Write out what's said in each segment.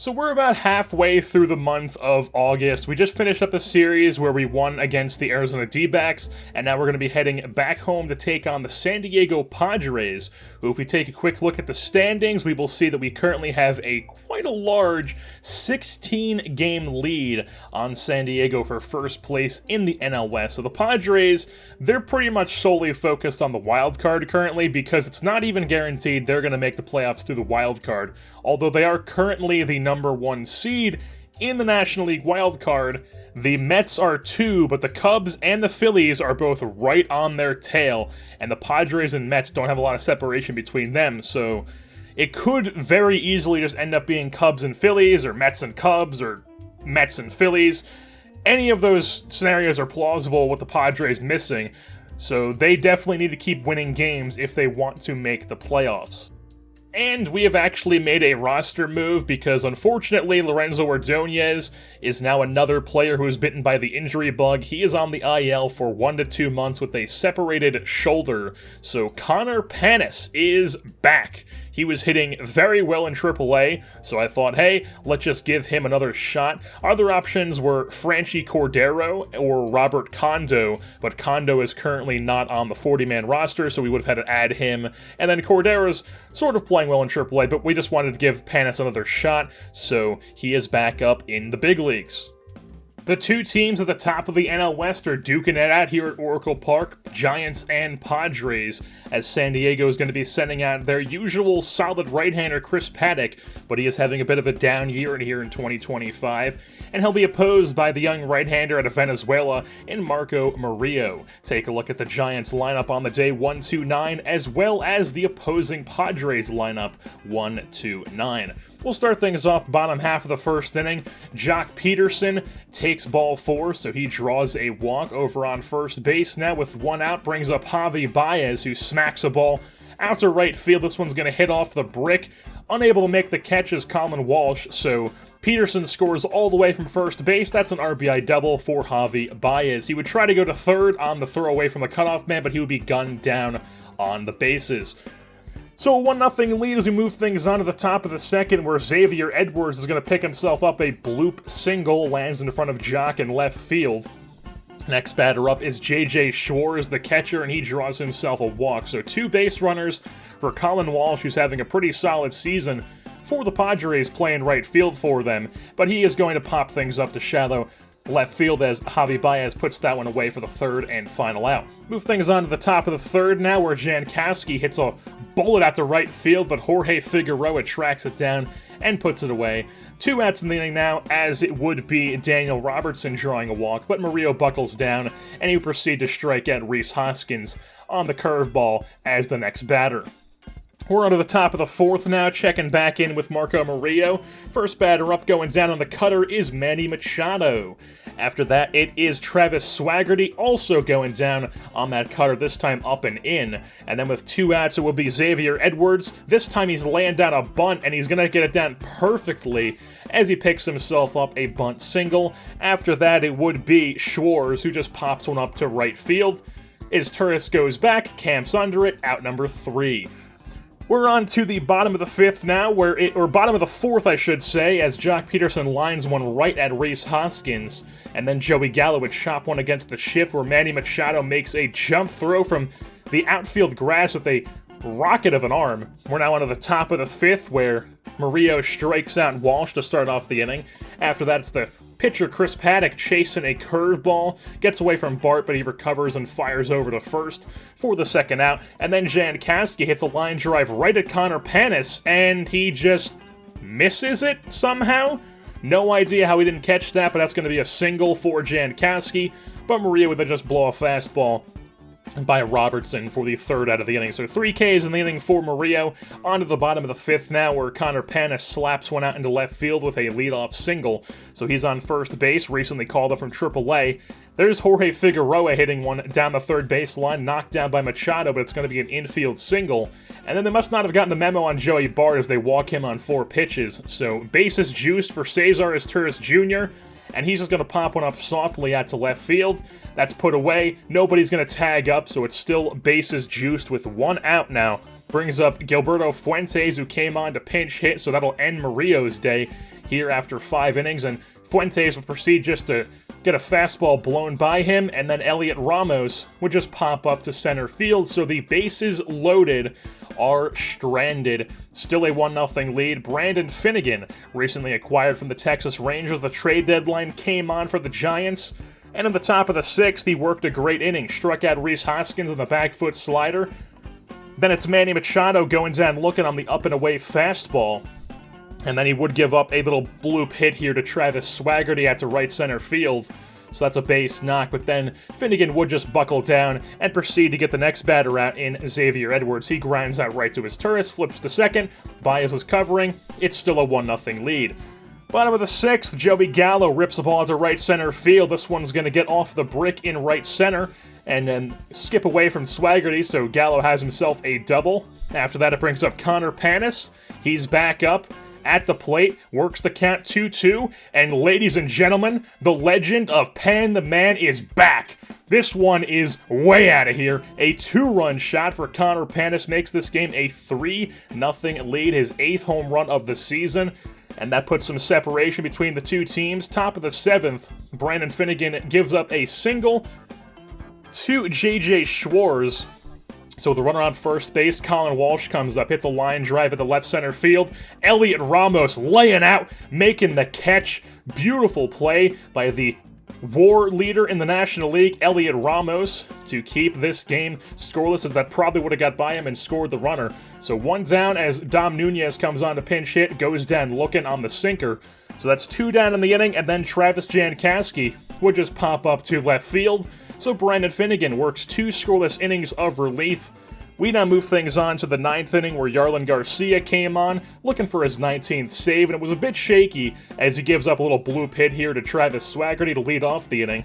So we're about halfway through the month of August. We just finished up a series where we won against the Arizona D-backs, and now we're going to be heading back home to take on the San Diego Padres, who, if we take a quick look at the standings, we will see that we currently have quite a large 16-game lead on San Diego for first place in the NL West. So the Padres, they're pretty much solely focused on the wild card currently, because it's not even guaranteed they're going to make the playoffs through the wild card, although they are currently the number one seed in the National League wild card. The Mets are 2, but the Cubs and the Phillies are both right on their tail, and the Padres and Mets don't have a lot of separation between them, so it could very easily just end up being Cubs and Phillies, or Mets and Cubs, or Mets and Phillies. Any of those scenarios are plausible with the Padres missing, so they definitely need to keep winning games if they want to make the playoffs. And we have actually made a roster move because, unfortunately, Lorenzo Ordonez is now another player who is bitten by the injury bug. He is on the IL for 1 to 2 months with a separated shoulder. So Connor Panis is back. He was hitting very well in AAA, so I thought, hey, let's just give him another shot. Other options were Franchy Cordero or Robert Condo, but Condo is currently not on the 40-man roster, so we would have had to add him. And then Cordero's sort of playing well in AAA, but we just wanted to give Panis another shot, so he is back up in the big leagues. The two teams at the top of the NL West are duking it out here at Oracle Park, Giants and Padres, as San Diego is going to be sending out their usual solid right-hander Chris Paddack, but he is having a bit of a down year here in 2025, and he'll be opposed by the young right-hander out of Venezuela in Marco Murillo. Take a look at the Giants lineup on the day 1-2-9, as well as the opposing Padres lineup 1-2-9. We'll start things off bottom half of the first inning. Jock Peterson takes ball 4, so he draws a walk over on first base. Now with 1 out, brings up Javi Baez, who smacks a ball out to right field. This one's going to hit off the brick. Unable to make the catch is Colin Walsh, so Peterson scores all the way from first base. That's an RBI double for Javi Baez. He would try to go to third on the throw away from the cutoff man, but he would be gunned down on the bases. So a 1-0 lead as we move things on to the top of the second, where Xavier Edwards is going to pick himself up a bloop single, lands in front of Jock in left field. Next batter up is J.J. Schwartz, the catcher, and he draws himself a walk. So 2 base runners for Colin Walsh, who's having a pretty solid season for the Padres, playing right field for them, but he is going to pop things up to shallow left field as Javi Baez puts that one away for the third and final out. Move things on to the top of the third now, where Jankowski hits a bullet out to right field, but Jorge Figueroa tracks it down and puts it away. 2 outs in the inning now, as it would be Daniel Robertson drawing a walk, but Murillo buckles down, and he would proceed to strike out Rhys Hoskins on the curveball as the next batter. We're on to the top of the fourth now, checking back in with Marco Murillo. First batter up, going down on the cutter, is Manny Machado. After that, it is Travis Swaggerty, also going down on that cutter, this time up and in. And then with 2 outs, it will be Xavier Edwards. This time he's laying down a bunt, and he's going to get it down perfectly as he picks himself up a bunt single. After that, it would be Schwartz, who just pops one up to right field. His Turris goes back, camps under it, out number 3. We're on to the bottom of the fifth now, or bottom of the fourth, I should say, as Jock Peterson lines one right at Rhys Hoskins, and then Joey Gallo would chop one against the shift, where Manny Machado makes a jump throw from the outfield grass with a rocket of an arm. We're now on to the top of the fifth, where Murillo strikes out Walsh to start off the inning. After that, it's the pitcher Chris Paddack chasing a curveball, gets away from Bart, but he recovers and fires over to first for the second out. And then Jankowski hits a line drive right at Connor Panis, and he just misses it somehow. No idea how he didn't catch that, but that's going to be a single for Jankowski. But Murillo would then just blow a fastball by Robertson for the third out of the inning. So 3 Ks in the inning for Murillo. On to the bottom of the fifth now, where Connor Panis slaps one out into left field with a leadoff single. So he's on first base, recently called up from AAA. There's Jorge Figueroa hitting one down the third baseline, knocked down by Machado, but it's going to be an infield single. And then they must not have gotten the memo on Joey Bart as they walk him on 4 pitches. So bases juiced for Cesar Turris Jr., and he's just going to pop one up softly out to left field. That's put away. Nobody's going to tag up, so it's still bases juiced with 1 out now brings up Gilberto Fuentes, who came on to pinch hit, so that'll end Murillo's day here after 5 innings, and Fuentes would proceed just to get a fastball blown by him, and then Elliot Ramos would just pop up to center field, so the bases loaded are stranded. Still a 1-0 lead. Brandon Finnegan, recently acquired from the Texas Rangers, the trade deadline came on for the Giants, and in the top of the 6th, he worked a great inning, struck out Rhys Hoskins on the back foot slider. Then it's Manny Machado going down looking on the up and away fastball. And then he would give up a little bloop hit here to Travis Swaggerty out to right center field. So that's a base knock, but then Finnegan would just buckle down and proceed to get the next batter out in Xavier Edwards. He grinds out right to his turret, flips to second, Baez is covering. It's still a 1-0 lead. Bottom of the 6th, Joey Gallo rips the ball to right center field. This one's going to get off the brick in right center and then skip away from Swaggerty, so Gallo has himself a double. After that, it brings up Connor Panis. He's back up at the plate, works the count 2-2, and ladies and gentlemen, the legend of Pan the Man is back. This one is way out of here. A 2-run shot for Connor Panis makes this game a 3-0 lead, his 8th home run of the season, and that puts some separation between the two teams. Top of the 7th, Brandon Finnegan gives up a single to J.J. Schwartz. So the runner on first base, Colin Walsh, comes up, hits a line drive at the left center field. Elliot Ramos laying out, making the catch. Beautiful play by the WAR leader in the National League, Elliot Ramos, to keep this game scoreless, as that probably would have got by him and scored the runner. So 1 down as Dom Nunez comes on to pinch hit, goes down looking on the sinker. So that's 2 down in the inning, and then Travis Jankowski would just pop up to left field. So Brandon Finnegan works 2 scoreless innings of relief. We now move things on to the 9th inning, where Yarlin Garcia came on, looking for his 19th save, and it was a bit shaky as he gives up a little bloop hit here to Travis Swaggerty to lead off the inning.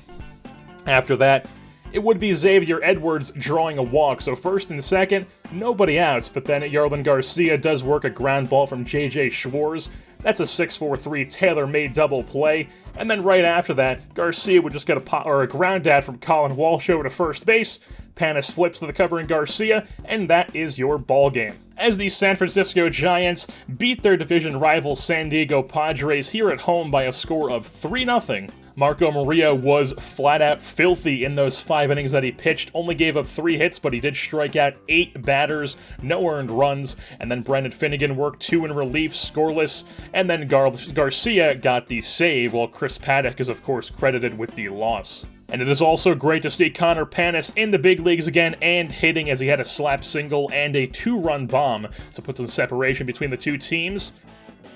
After that, it would be Xavier Edwards drawing a walk, so first and second, nobody outs, but then Yarlin Garcia does work a ground ball from J.J. Schwartz. That's a 6-4-3 tailor-made double play, and then right after that, Garcia would just get a ground out from Colin Walsh over to first base. Panis flips to the covering Garcia, and that is your ball game. As the San Francisco Giants beat their division rival San Diego Padres here at home by a score of 3-0. Marco Murillo was flat-out filthy in those 5 innings that he pitched, only gave up 3 hits, but he did strike out 8 batters, no earned runs, and then Brendan Finnegan worked 2 in relief, scoreless, and then Garcia got the save, while Chris Paddock is of course credited with the loss. And it is also great to see Connor Panis in the big leagues again and hitting, as he had a slap single and a 2-run bomb to put some separation between the two teams.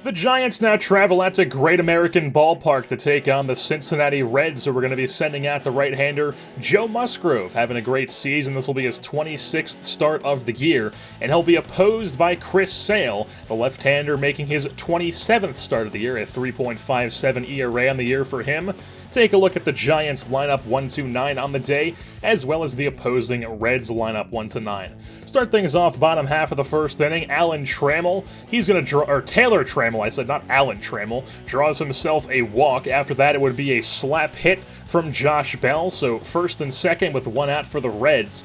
The Giants now travel out to Great American Ballpark to take on the Cincinnati Reds, so we're going to be sending out the right-hander Joe Musgrove, having a great season. This will be his 26th start of the year, and he'll be opposed by Chris Sale, the left-hander, making his 27th start of the year, a 3.57 ERA on the year for him. Take a look at the Giants lineup 1-9 on the day, as well as the opposing Reds lineup 1-9. Start things off bottom half of the first inning. Alan Trammell, he's going to draw, or Taylor Trammell, I said, not Alan Trammell, draws himself a walk. After that, it would be a slap hit from Josh Bell, so first and second with 1 out for the Reds.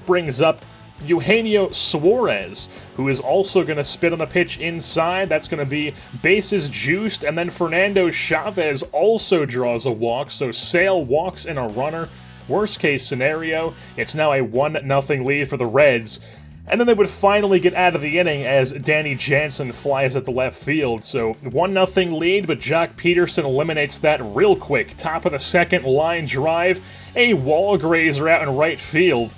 Brings up Eugenio Suarez, who is also going to spit on the pitch inside. That's going to be bases juiced, and then Fernando Chavez also draws a walk, so Sale walks in a runner. Worst case scenario, it's now a 1-0 lead for the Reds, and then they would finally get out of the inning as Danny Jansen flies at the left field. So 1-0 lead, but Jock Peterson eliminates that real quick. Top of the second, line drive, a wall grazer out in right field.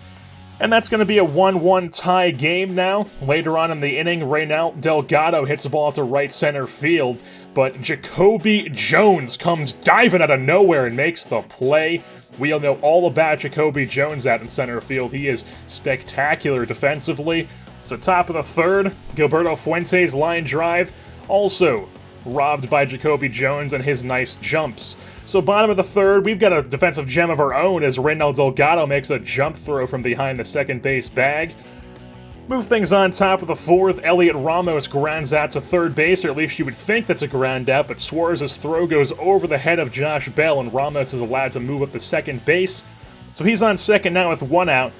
And that's going to be a 1-1 tie game now. Later on in the inning, Reynel Delgado hits the ball to right center field, but Jacoby Jones comes diving out of nowhere and makes the play. We all know all about Jacoby Jones out in center field. He is spectacular defensively. So top of the third, Gilberto Fuentes line drive, also robbed by Jacoby Jones and his nice jumps. So bottom of the third, we've got a defensive gem of our own as Reynel Delgado makes a jump throw from behind the second base bag. Move things on top of the fourth, Elliot Ramos grounds out to third base, or at least you would think that's a ground out, but Suarez's throw goes over the head of Josh Bell, and Ramos is allowed to move up to second base. So he's on second now with 1 out.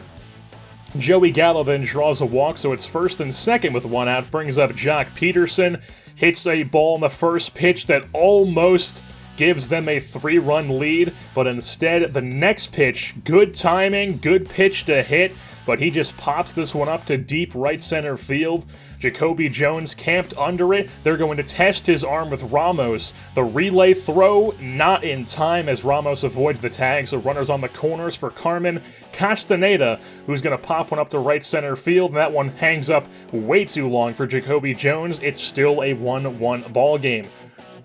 Joey Gallo then draws a walk, so it's first and second with one out, brings up Jock Peterson, hits a ball in the first pitch that almost gives them a 3-run lead, but instead the next pitch, good timing, good pitch to hit, but he just pops this one up to deep right center field. Jacoby Jones camped under it. They're going to test his arm with Ramos. The relay throw, not in time as Ramos avoids the tag, so runners on the corners for Carmen Castaneda, who's going to pop one up to right center field, and that one hangs up way too long for Jacoby Jones. It's still a 1-1 ball game.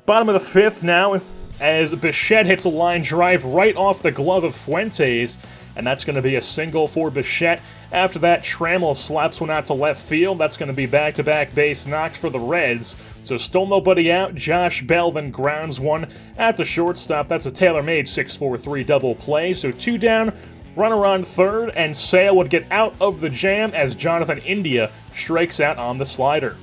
Bottom of the fifth now, as Bichette hits a line drive right off the glove of Fuentes, and that's going to be a single for Bichette. After that, Trammell slaps one out to left field. That's going to be back-to-back base knocks for the Reds. So still nobody out. Josh Bell then grounds one at the shortstop. That's a tailor-made 6-4-3 double play. So 2 down, runner on third, and Sale would get out of the jam as Jonathan India strikes out on the slider.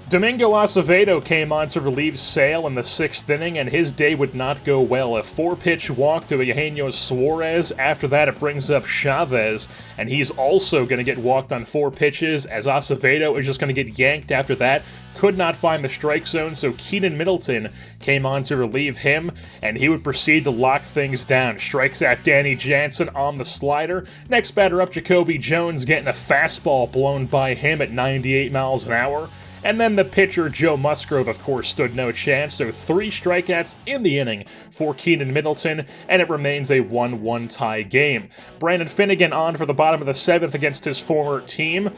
Domingo Acevedo came on to relieve Sale in the 6th inning, and his day would not go well. A 4-pitch walk to Eugenio Suarez. After that, it brings up Chavez, and he's also going to get walked on 4 pitches, as Acevedo is just going to get yanked after that. Could not find the strike zone, so Keenan Middleton came on to relieve him, and he would proceed to lock things down. Strikes out Danny Jansen on the slider. Next batter up, Jacoby Jones, getting a fastball blown by him at 98 miles an hour. And then the pitcher, Joe Musgrove, of course, stood no chance, so 3 strikeouts in the inning for Keenan Middleton, and it remains a 1-1 tie game. Brandon Finnegan on for the bottom of the 7th against his former team,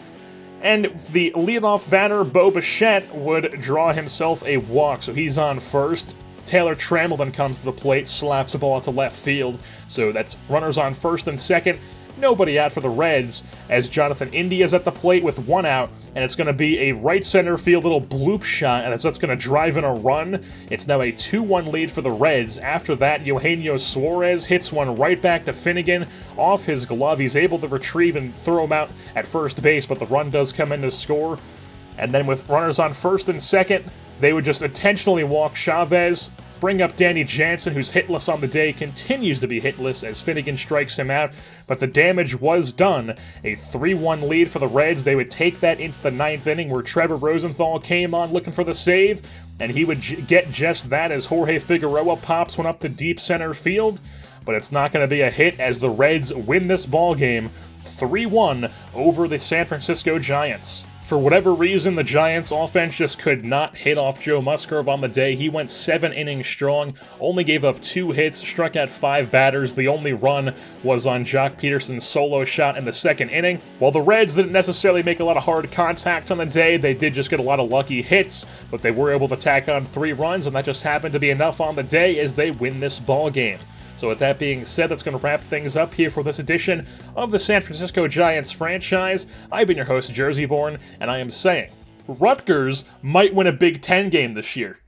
and the leadoff batter, Bo Bichette, would draw himself a walk, so he's on first. Taylor Trammell then comes to the plate, slaps a ball to left field, so that's runners on first and second. Nobody out for the Reds, as Jonathan India is at the plate with 1 out, and it's going to be a right center field little bloop shot, and that's going to drive in a run. It's now a 2-1 lead for the Reds. After that, Eugenio Suarez hits one right back to Finnegan off his glove. He's able to retrieve and throw him out at first base, but the run does come in to score. And then with runners on first and second, they would just intentionally walk Chavez, bring up Danny Jansen, who's hitless on the day, continues to be hitless as Finnegan strikes him out, but the damage was done. A 3-1 lead for the Reds. They would take that into the 9th inning, where Trevor Rosenthal came on looking for the save, and he would get just that as Jorge Figueroa pops one up to deep center field, but it's not going to be a hit as the Reds win this ball game 3-1 over the San Francisco Giants. For whatever reason, the Giants' offense just could not hit off Joe Musgrove on the day. He went 7 innings strong, only gave up 2 hits, struck out 5 batters. The only run was on Jock Peterson's solo shot in the 2nd inning. While the Reds didn't necessarily make a lot of hard contact on the day, they did just get a lot of lucky hits, but they were able to tack on 3 runs, and that just happened to be enough on the day as they win this ball game. So with that being said, that's going to wrap things up here for this edition of the San Francisco Giants franchise. I've been your host, Jersey Born, and I am saying, Rutgers might win a Big Ten game this year.